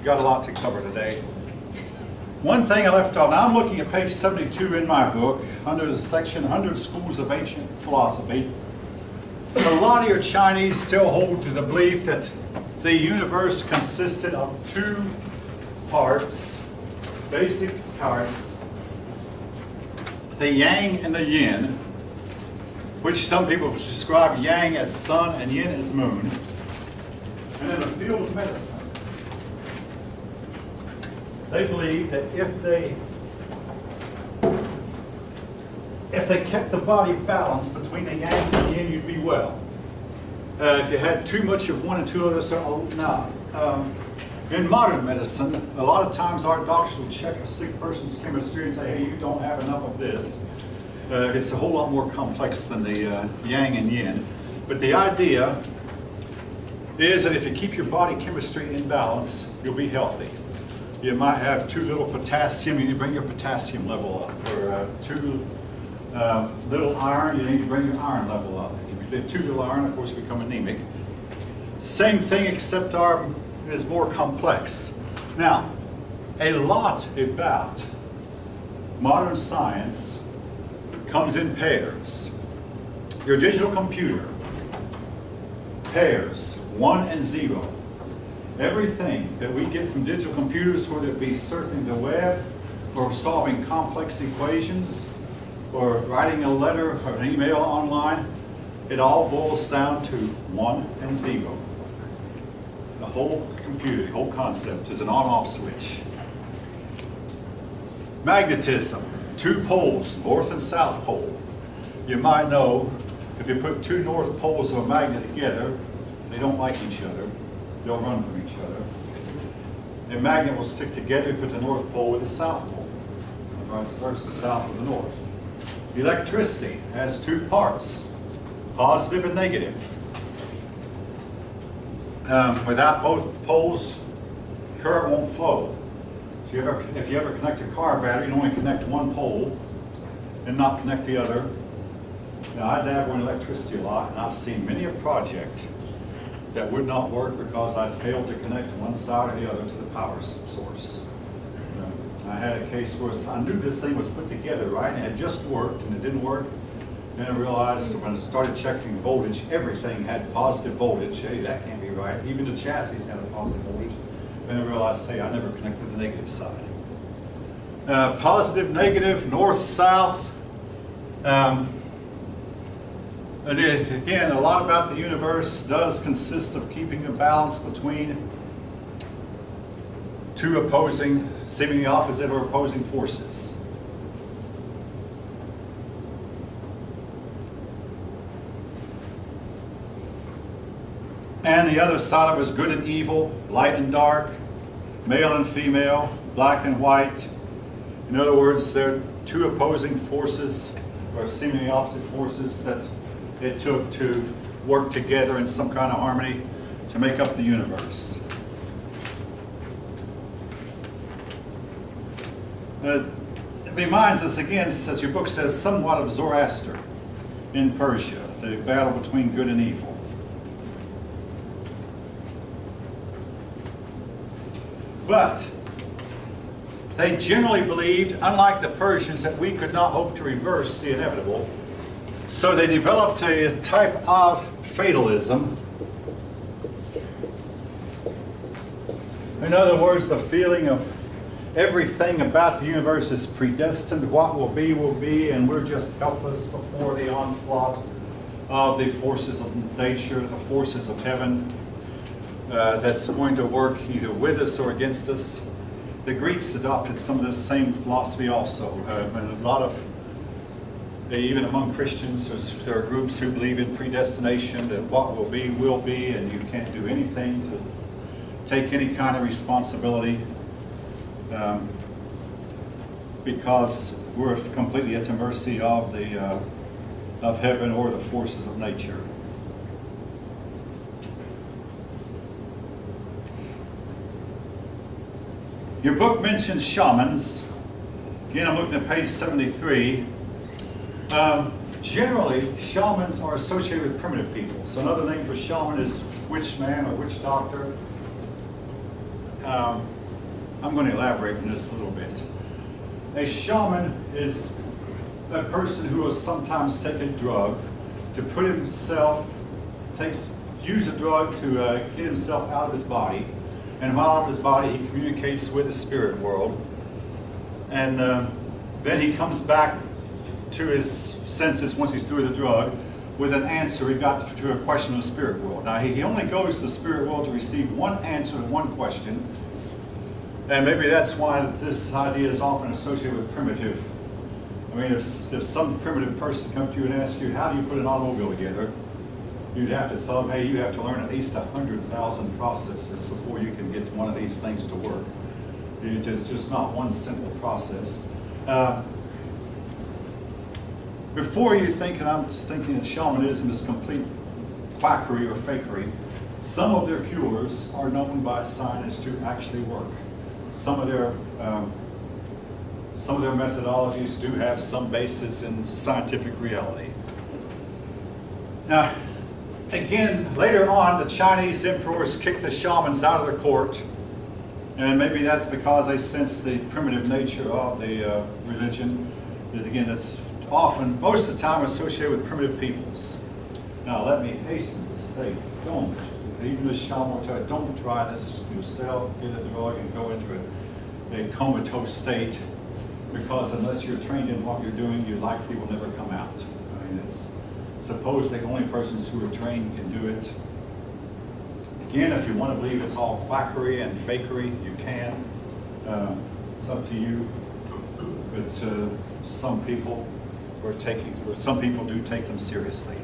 got a lot to cover today. One thing I left off, now I'm looking at page 72 in my book, under the section 100 Schools of Ancient Philosophy. A lot of your Chinese still hold to the belief that the universe consisted of two parts, basic parts, the yang and the yin, which some people describe yang as sun and yin as moon. And in the field of medicine, they believe that if they kept the body balanced between the yang and the yin, you'd be well. If you had too much of one and too others, now, in modern medicine, a lot of times our doctors will check a sick person's chemistry and say, hey, you don't have enough of this. It's a whole lot more complex than the yang and yin. But the idea is that if you keep your body chemistry in balance, you'll be healthy. You might have too little potassium, you need to bring your potassium level up. Or too little iron, you need to bring your iron level up. If you have too little iron, of course, you become anemic. Same thing, except it is more complex. Now, a lot about modern science comes in pairs. Your digital computer, pairs, 1 and 0. Everything that we get from digital computers, whether it be surfing the web, or solving complex equations, or writing a letter or an email online, it all boils down to 1 and 0. The whole computer, the whole concept is an on-off switch. Magnetism, 2 poles, north and south pole. You might know if you put 2 north poles of a magnet together, they don't like each other. They'll run from each other. A magnet will stick together, you put the north pole with the south pole, and vice versa, south of the north. Electricity has 2 parts, positive and negative. Without both poles, current won't flow. So if you ever connect a car battery, you only connect one pole and not connect the other. Now, I dabble in electricity a lot, and I've seen many a project that would not work because I failed to connect one side or the other to the power source. I had a case where I knew this thing was put together right, and it had just worked, and it didn't work. Then I realized when I started checking voltage, everything had positive voltage. Hey, that can't be right. Even the chassis had a positive voltage. Then I realized, hey, I never connected the negative side. Positive, negative, north, south. And again, a lot about the universe does consist of keeping a balance between 2 opposing, seemingly opposite or opposing forces. And the other side of it is good and evil, light and dark, male and female, black and white. In other words, there are 2 opposing forces, or seemingly opposite forces, that it took to work together in some kind of harmony to make up the universe. It reminds us again, as your book says, somewhat of Zoroaster in Persia, the battle between good and evil. But they generally believed, unlike the Persians, that we could not hope to reverse the inevitable. So they developed a type of fatalism. In other words, the feeling of everything about the universe is predestined. What will be, and we're just helpless before the onslaught of the forces of nature, the forces of heaven, that's going to work either with us or against us. The Greeks adopted some of this same philosophy also. And a lot of, even among Christians, there are groups who believe in predestination, that what will be, and you can't do anything to take any kind of responsibility because we're completely at the mercy of heaven or the forces of nature. Your book mentions shamans. Again, I'm looking at page 73. Generally, shamans are associated with primitive people. So another name for shaman is witch man or witch doctor. I'm going to elaborate on this a little bit. A shaman is a person who will sometimes take a drug to put himself, use a drug to get himself out of his body. And while out of his body, he communicates with the spirit world. And then he comes back to his senses once he's through the drug with an answer he got to a question in the spirit world. Now, he only goes to the spirit world to receive one answer to one question. And maybe that's why this idea is often associated with primitive. I mean, if some primitive person comes to you and asks you, how do you put an automobile together? You'd have to tell them, hey, you have to learn at least 100,000 processes before you can get one of these things to work. It's just not one simple process. Before you think, and I'm thinking that shamanism is complete quackery or fakery, some of their cures are known by scientists to actually work. Some of their methodologies do have some basis in scientific reality. Now, again, later on, the Chinese emperors kicked the shamans out of their court, and maybe that's because they sense the primitive nature of the religion. That again, that's often, most of the time, associated with primitive peoples. Now, let me hasten to say, don't, even the shaman will tell you, don't try this yourself, get a drug and go into a comatose state, because unless you're trained in what you're doing, you likely will never come out. I mean, it's supposedly only persons who are trained can do it. Again, if you want to believe it's all quackery and fakery, you can. It's up to you. But some people do take them seriously.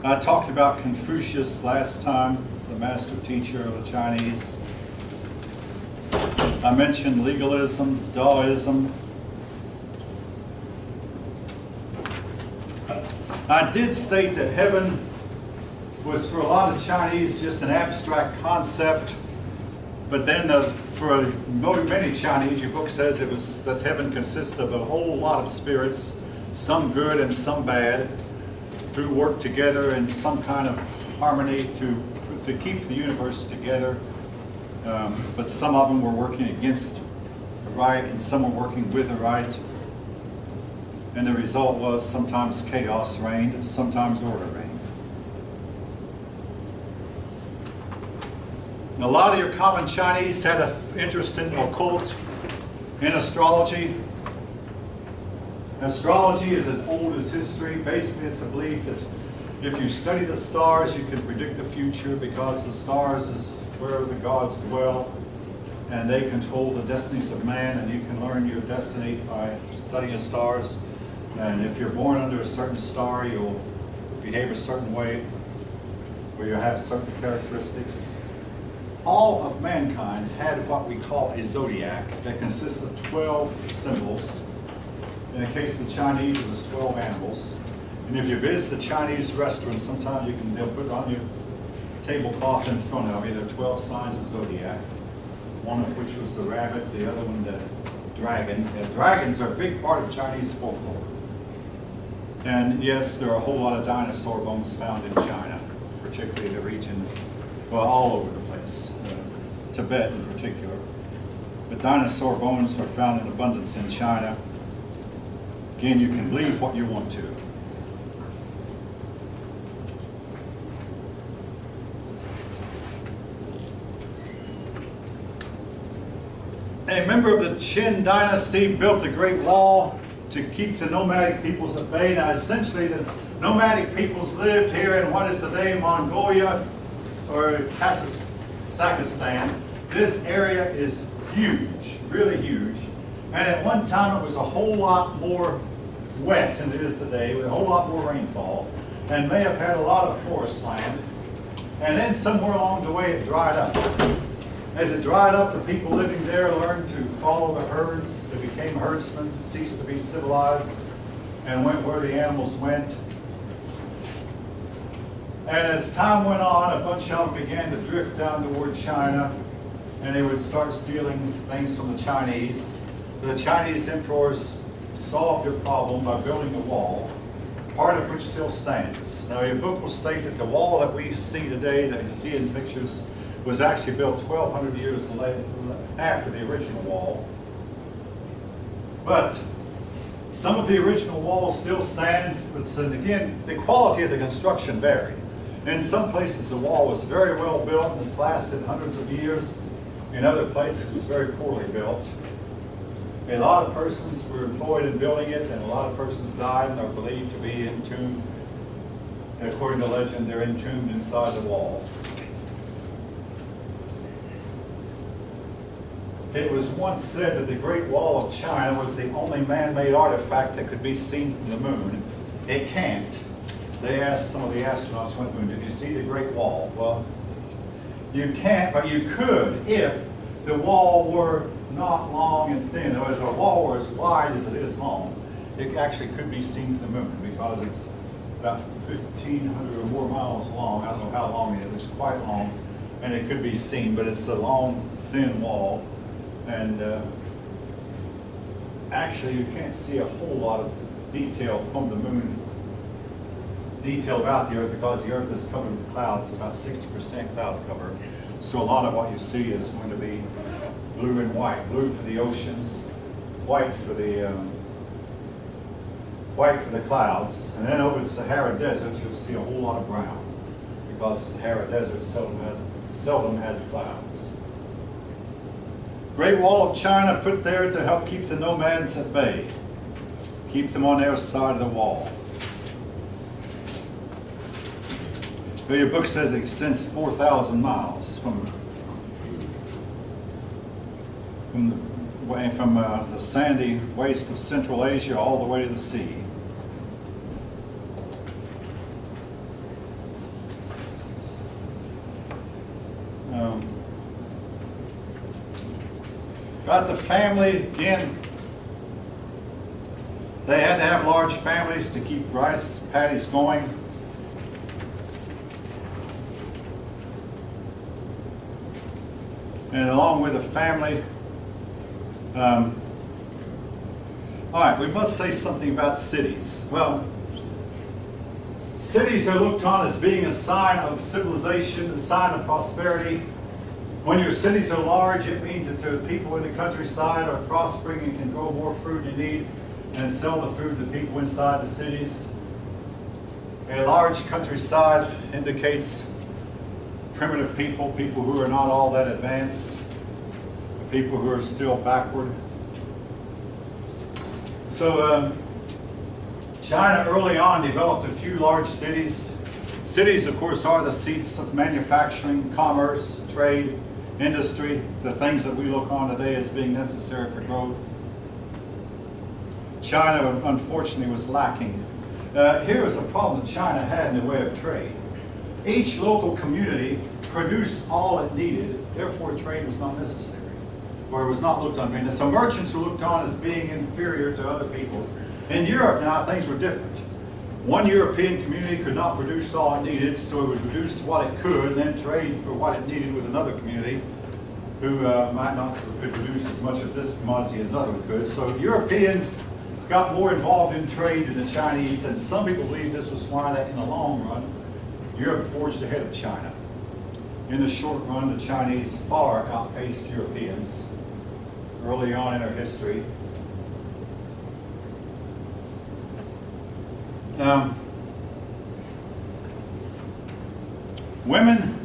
I talked about Confucius last time, the master teacher of the Chinese. I mentioned legalism, Taoism. I did state that heaven was for a lot of Chinese just an abstract concept, but then for many Chinese, your book says it was that heaven consists of a whole lot of spirits, some good and some bad, who work together in some kind of harmony to keep the universe together. But some of them were working against the right and some were working with the right. And the result was sometimes chaos reigned, sometimes order reigned. And a lot of your common Chinese had an interest in occult, in astrology. Astrology is as old as history. Basically, it's a belief that if you study the stars, you can predict the future because the stars is where the gods dwell, and they control the destinies of man, and you can learn your destiny by studying the stars. And if you're born under a certain star, you'll behave a certain way, or you'll have certain characteristics. All of mankind had what we call a zodiac that consists of 12 symbols. In the case of the Chinese, it was 12 animals. And if you visit the Chinese restaurant, sometimes they'll put on your tablecloth in front of you, there are 12 signs of zodiac. One of which was the rabbit, the other one the dragon. And dragons are a big part of Chinese folklore. And yes, there are a whole lot of dinosaur bones found in China, particularly the region, well, all over the place, Tibet in particular. But dinosaur bones are found in abundance in China. Again, you can believe what you want to. A member of the Qin dynasty built a great wall to keep the nomadic peoples at bay. Now, essentially, the nomadic peoples lived here in what is today Mongolia or Kazakhstan. This area is huge, really huge. And at one time, it was a whole lot more wet than it is today, with a whole lot more rainfall, and may have had a lot of forest land. And then somewhere along the way, it dried up. As it dried up, the people living there learned to follow the herds. They became herdsmen, ceased to be civilized, and went where the animals went. And as time went on, a bunch of them began to drift down toward China, and they would start stealing things from the Chinese. The Chinese emperors solved their problem by building a wall, part of which still stands. Now, your book will state that the wall that we see today, that you see in pictures, was actually built 1,200 years after the original wall. But some of the original wall still stands, but then again, the quality of the construction varied. In some places, the wall was very well built and it's lasted hundreds of years. In other places, it was very poorly built. A lot of persons were employed in building it, and a lot of persons died and are believed to be entombed. And according to legend, they're entombed inside the wall. It was once said that the Great Wall of China was the only man-made artifact that could be seen from the moon. It can't. They asked some of the astronauts who went to the moon, did you see the Great Wall? Well, you can't, but you could if the wall were not long and thin. In other words, a wall were as wide as it is long. It actually could be seen from the moon because it's about 1,500 or more miles long. I don't know how long it is. It's quite long. And it could be seen, but it's a long, thin wall. And actually, you can't see a whole lot of detail from the moon, detail about the Earth, because the Earth is covered with clouds, about 60% cloud cover. So a lot of what you see is going to be blue and white. Blue for the oceans, white for the clouds. And then over the Sahara Desert, you'll see a whole lot of brown, because the Sahara Desert seldom has clouds. Great Wall of China put there to help keep the nomads at bay, keep them on their side of the wall. Well, your book says it extends 4,000 miles from the sandy waste of Central Asia all the way to the sea. About the family, again, they had to have large families to keep rice paddies going. And along with the family, all right, we must say something about cities. Well, cities are looked on as being a sign of civilization, a sign of prosperity. When your cities are large, it means that the people in the countryside are prospering and can grow more food you need and sell the food to the people inside the cities. A large countryside indicates primitive people, people who are not all that advanced, people who are still backward. So China early on developed a few large cities. Cities, of course, are the seats of manufacturing, commerce, trade, industry, the things that we look on today as being necessary for growth. China, unfortunately, was lacking. Here was a problem that China had in the way of trade. Each local community produced all it needed, therefore trade was not necessary, or it was not looked on. So merchants were looked on as being inferior to other peoples. In Europe now, things were different. One European community could not produce all it needed, so it would produce what it could and then trade for what it needed with another community who might not could produce as much of this commodity as another could. So Europeans got more involved in trade than the Chinese, and some people believe this was why that in the long run, Europe forged ahead of China. In the short run, the Chinese far outpaced Europeans early on in our history. Women,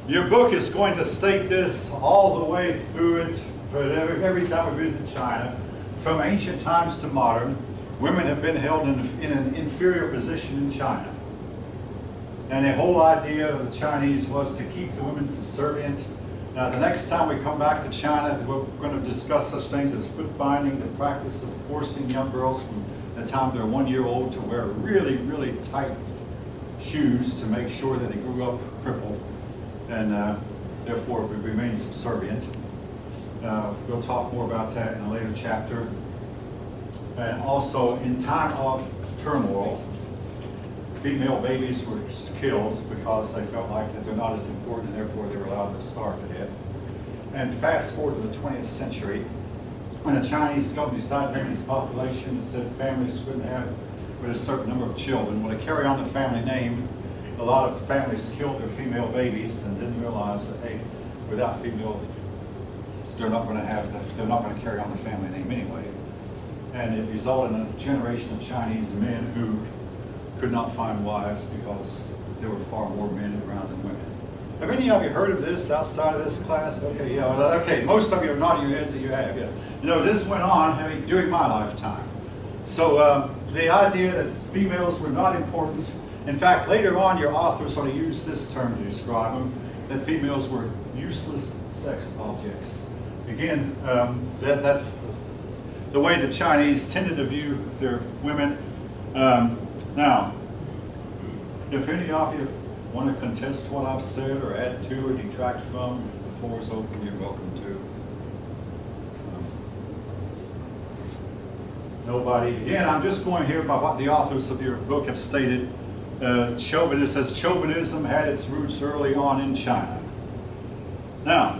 your book is going to state this all the way through it, but every time we visit China, from ancient times to modern, women have been held in an inferior position in China. And the whole idea of the Chinese was to keep the women subservient. Now, the next time we come back to China, we're going to discuss such things as foot binding, the practice of forcing young girls from the time they're 1 year old to wear really, really tight shoes to make sure that they grew up crippled and therefore would remain subservient. We'll talk more about that in a later chapter. And also, in time of turmoil, female babies were killed because they felt like that they're not as important and therefore they were allowed to starve to death. And fast forward to the 20th century, when the Chinese government decided to limit its population and said families couldn't have with a certain number of children. When they carry on the family name, a lot of families killed their female babies and didn't realize that, hey, without female, they're not going to carry on the family name anyway. And it resulted in a generation of Chinese men who could not find wives because there were far more men around than women. Have any of you heard of this outside of this class? Okay, yeah, well, okay, most of you are nodding your heads that you have, yeah. You know, this went on during my lifetime. So the idea that females were not important, in fact, later on your authors sort of used this term to describe them, that females were useless sex objects. Again, that's the way the Chinese tended to view their women. Now, if any of you want to contest what I've said or add to or detract from, the floor is open, you're welcome to. Nobody. Again, I'm just going here by what the authors of your book have stated. Chauvinism says chauvinism had its roots early on in China. Now,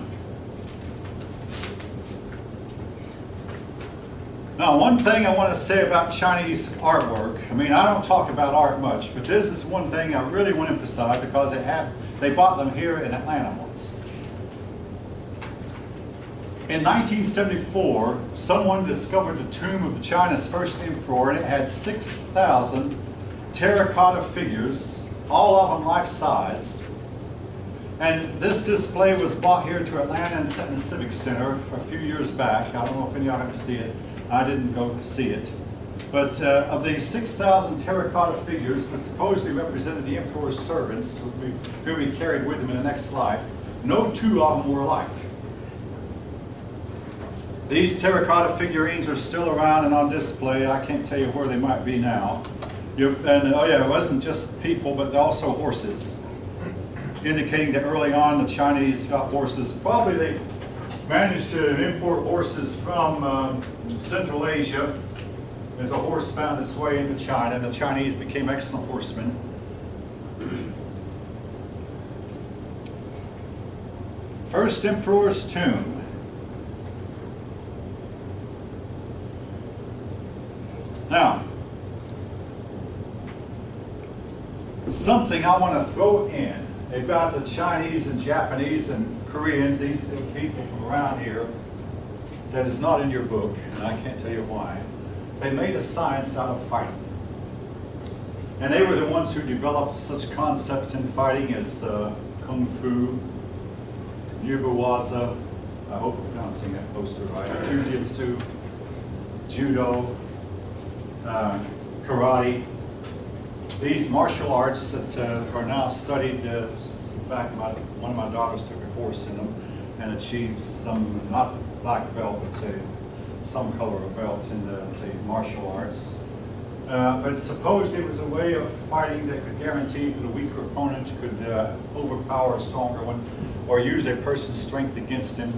one thing I want to say about Chinese artwork, I mean, I don't talk about art much, but this is one thing I really want to emphasize because they bought them here in Atlanta once. In 1974, someone discovered the tomb of China's first emperor, and it had 6,000 terracotta figures, all of them life-size. And this display was brought here to Atlanta and set in the Civic Center a few years back. I don't know if any of you have seen it. I didn't go to see it. But of these 6,000 terracotta figures that supposedly represented the emperor's servants, who he carried with him in the next life, no two of them were alike. These terracotta figurines are still around and on display. I can't tell you where they might be now. Oh yeah, it wasn't just people, but also horses, indicating that early on the Chinese got horses. Probably they managed to import horses from Central Asia as a horse found its way into China, and the Chinese became excellent horsemen. First Emperor's Tomb. Now, something I want to throw in about the Chinese and Japanese and Koreans, these people from around here, that is not in your book, and I can't tell you why. They made a science out of fighting. And they were the ones who developed such concepts in fighting as Kung Fu, Yubawaza, I hope I'm pronouncing that poster right, Jiu-Jitsu, Judo, Karate. These martial arts that are now studied, in fact, one of my daughters took a course in them and achieved some, not black belt, but some color of belt in the martial arts. But suppose it was a way of fighting that could guarantee that a weaker opponent could overpower a stronger one or use a person's strength against him.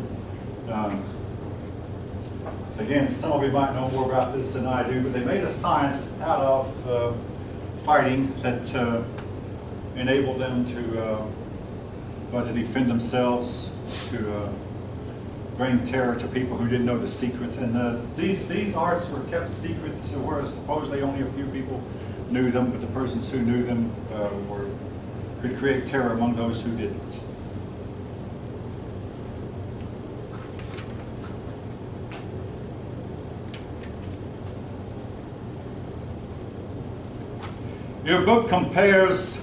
So again, some of you might know more about this than I do, but they made a science out of fighting that enabled them to defend themselves, to bring terror to people who didn't know the secret. And these arts were kept secret, whereas supposedly only a few people knew them, but the persons who knew them could create terror among those who didn't. Your book compares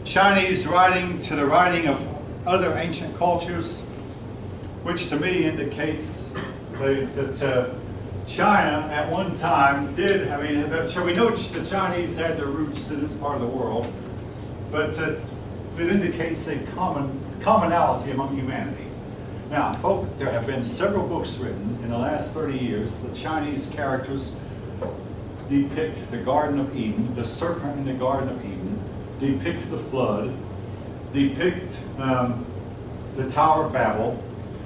Chinese writing to the writing of other ancient cultures, which to me indicates that China at one time did, I mean, we know the Chinese had their roots in this part of the world, but it indicates a commonality among humanity. Now, folks, there have been several books written in the last 30 years. The Chinese characters depict the Garden of Eden, the serpent in the Garden of Eden, depict the flood, depict the Tower of Babel,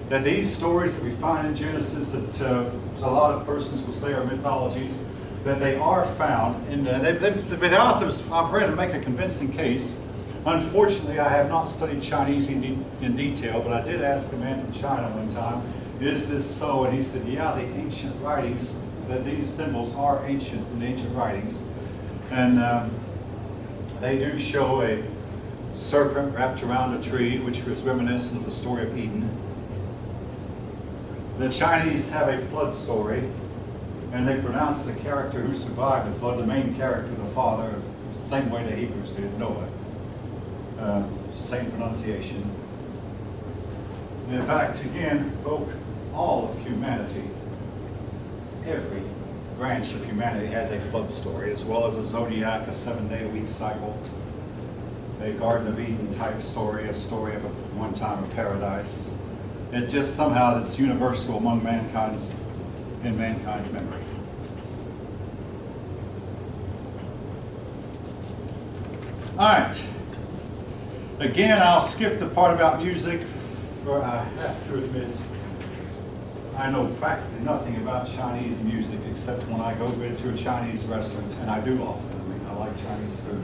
that these stories that we find in Genesis that a lot of persons will say are mythologies, that they are found in the authors I've read them make a convincing case. Unfortunately, I have not studied Chinese in detail, but I did ask a man from China one time, is this so? And he said, yeah, the ancient writings, that these symbols are ancient from the ancient writings. And they do show a serpent wrapped around a tree, which was reminiscent of the story of Eden. The Chinese have a flood story, and they pronounce the character who survived the flood, the main character, the father, the same way the Hebrews did, Noah. Same pronunciation. In fact, again, folk, all of humanity, every branch of humanity has a flood story, as well as a zodiac, a 7-day-a-week cycle, a Garden of Eden type story, a story of one time of paradise. It's just somehow that's universal among mankind's, in mankind's memory. All right. Again, I'll skip the part about music, for I have to admit, I know practically nothing about Chinese music except when I go into a Chinese restaurant, and I do often. I mean, I like Chinese food.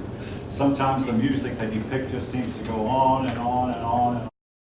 Sometimes the music they depict just seems to go on and on